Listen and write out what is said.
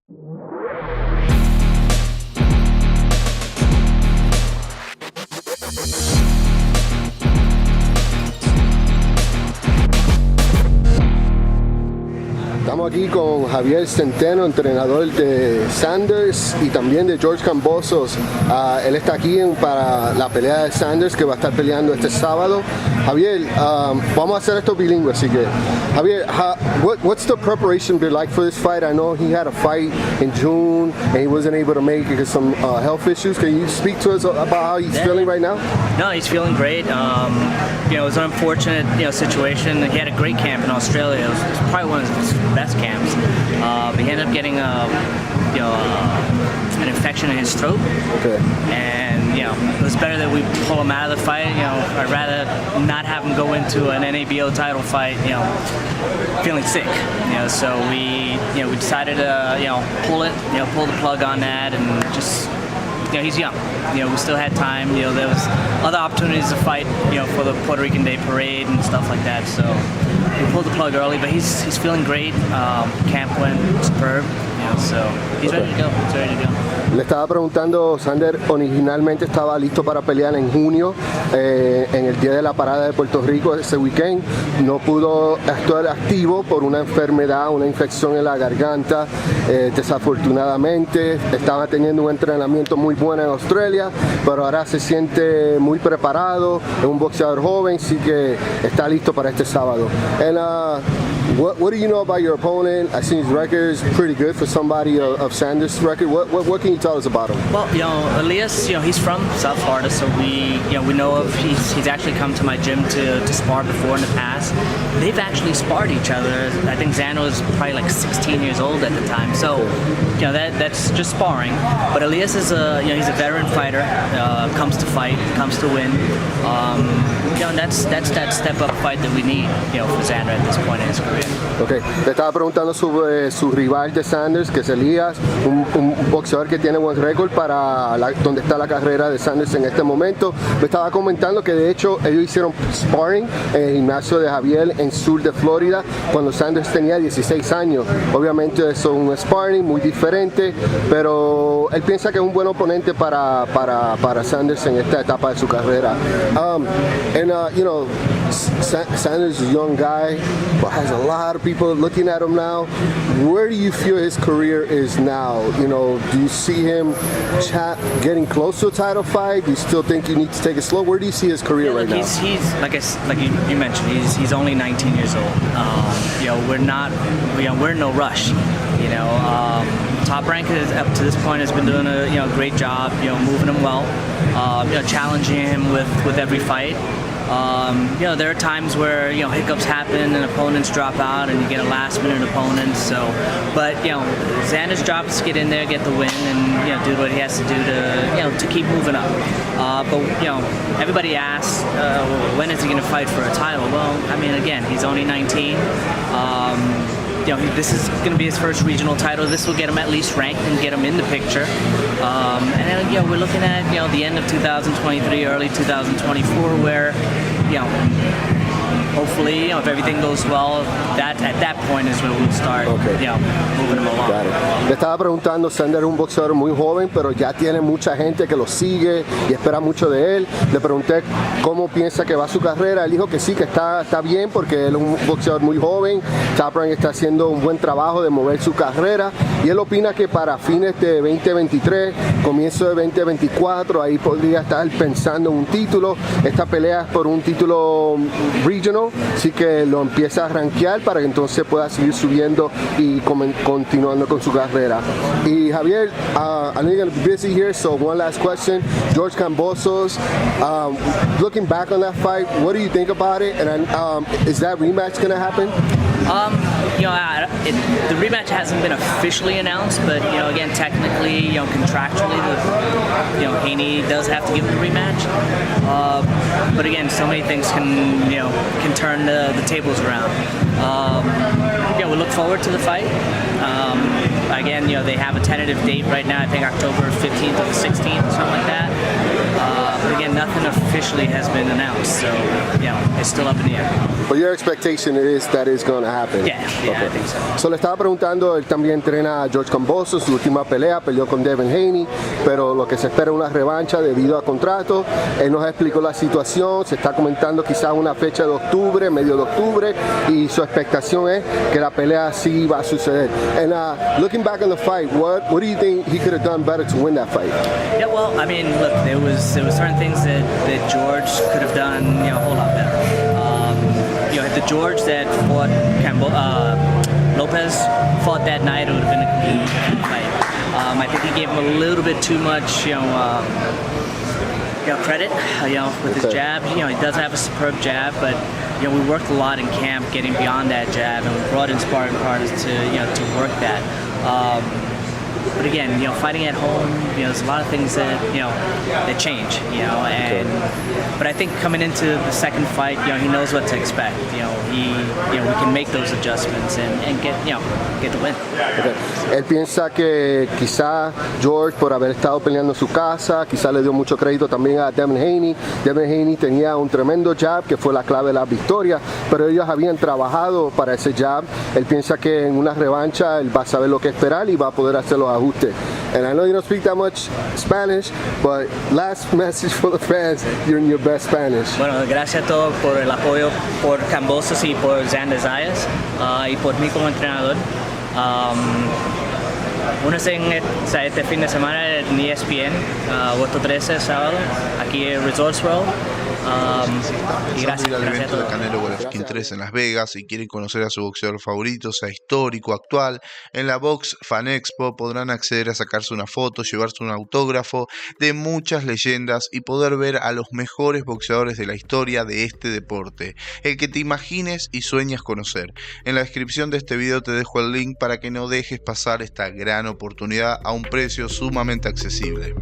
Estamos aquí con Javier Centeno, entrenador de Sanders y también de George Kambosos. Él está aquí para la pelea de Sanders, que va a estar peleando este sábado. Javier, vamos a hacer esto bilingüe, así que Javier, what's the preparation been like for this fight? I know he had a fight in June and he wasn't able to make it because of some health issues. Can you speak to us about how he's feeling right now? No, he's feeling great. It was an unfortunate situation. He had a great camp in Australia. It was probably one of his best camps. He ended up getting an infection in his throat. Okay. And it was better that we pull him out of the fight. I'd rather not have him go into an NABO title fight, feeling sick. So we decided to pull the plug on that and just. He's young. We still had time. There was other opportunities to fight. For the Puerto Rican Day Parade and stuff like that. So we pulled the plug early, but he's feeling great. Camp went superb. So he's ready to go. He's ready to go. Le estaba preguntando, Xander originalmente estaba listo para pelear en junio, en el día de la parada de Puerto Rico, ese weekend. No pudo estar activo por una enfermedad, una infección en la garganta. Desafortunadamente estaba teniendo un entrenamiento muy bueno en Australia, pero ahora se siente muy preparado, es un boxeador joven, así que está listo para este sábado. And, what do you know about your opponent? I see his record is pretty good for somebody of Sanders' record. What can you tell us about him? Well, Elias, he's from South Florida, so we know of. He's actually come to my gym to spar before in the past. They've actually sparred each other. I think Xander was probably like 16 years old at the time, so that's just sparring. But Elias is he's a veteran fighter. Comes to fight, comes to win. That's that step up fight that we need, for Xander at this point in his career. Okay. Le estaba preguntando sobre su rival de Sanders, que es Elias, un boxeador que tiene buen récord para donde está la carrera de Sanders en este momento. Me estaba comentando que de hecho ellos hicieron sparring en el gimnasio de Javier en sur de Florida cuando Sanders tenía 16 años. Obviamente eso es un sparring muy diferente, pero él piensa que es un buen oponente para Sanders en esta etapa de su carrera. Sanders is a young guy, but has a lot of people looking at him now. Where do you feel his career is now? Do you see him getting close to a title fight? Do you still think you need to take it slow? Where do you see his career right now? He's like you mentioned, he's only 19 years old. We're in no rush. Top Rank up to this point has been doing a great job. Moving him well. Challenging him with every fight. There are times where hiccups happen and opponents drop out and you get a last-minute opponent. But Xander's job is to get in there, get the win, and do what he has to do to keep moving up. But everybody asks, when is he going to fight for a title? Well, I mean, again, he's only 19. This is going to be his first regional title. This will get him at least ranked and get him in the picture. And then, we're looking at the end of 2023, early 2024, where hopefully, if everything goes well, at that point is when we'll start, moving him along. Le estaba preguntando, Xander es un boxeador muy joven, pero ya tiene mucha gente que lo sigue y espera mucho de él. Le pregunté cómo piensa que va su carrera. Él dijo que sí, que está bien porque él es un boxeador muy joven. Top Rank está haciendo un buen trabajo de mover su carrera y él opina que para fines de 2023, comienzo de 2024, ahí podría estar pensando en un título. Esta pelea es por un título regional, así que lo empieza a rankear para que entonces pueda seguir subiendo y continuando con su carrera. Y Javier, I know you're going to be busy here, so one last question. George Kambosos, looking back on that fight, what do you think about it? And is that rematch going to happen? The rematch hasn't been officially announced, but again, technically, contractually, Haney does have to give him the rematch. But again, so many things can turn the tables around. We look forward to the fight. Again, they have a tentative date right now. I think October 15th or 16th, something like that. But again, nothing officially has been announced, so it's still up in the air. But your expectation is that it's going to happen. Yeah, I think so. So le estaba preguntando, él también entrena a George Kambosos, su última pelea, peleó con Devin Haney, pero lo que se espera es una revancha debido a contrato. Él nos explicó la situación, se está comentando quizás una fecha de octubre, medio de octubre, y su expectación es que la pelea sí va a suceder. And looking back on the fight, what do you think he could have done better to win that fight? Yeah, well, I mean, look, there was certain things that George could have done, a whole lot better. If the George that fought Lopez fought that night, it would have been a completely different fight. I think he gave him a little bit too much, credit, with his jab. He does have a superb jab, but we worked a lot in camp getting beyond that jab, and we brought in sparring partners to work that. But again, fighting at home, there's a lot of things that that change, but I think coming into the second fight, he knows what to expect. We can make those adjustments and get the win. Okay. Él piensa que quizá George, por haber estado peleando en su casa, quizá le dio mucho crédito también a Devin Haney. Devin Haney tenía un tremendo jab que fue la clave de la victoria, pero ellos habían trabajado para ese jab. Él piensa que en una revancha él va a saber lo que esperar y va a poder hacer los ajustes. And I know you don't speak that much Spanish, but last message for the fans, you're in your best Spanish. Bueno, gracias a todos por el apoyo, por Kambosos y por Xander Zayas, y por mí como entrenador. Este fin de semana en ESPN, agosto 13, sábado, aquí en Resorts World. Y gracias al a evento de todos. Canelo Golovkin 3 en Las Vegas y quieren conocer a su boxeador favorito, sea histórico, actual, en la Box Fan Expo podrán acceder a sacarse una foto, llevarse un autógrafo de muchas leyendas y poder ver a los mejores boxeadores de la historia de este deporte, el que te imagines y sueñas conocer. En la descripción de este video te dejo el link para que no dejes pasar esta gran oportunidad a un precio sumamente accesible.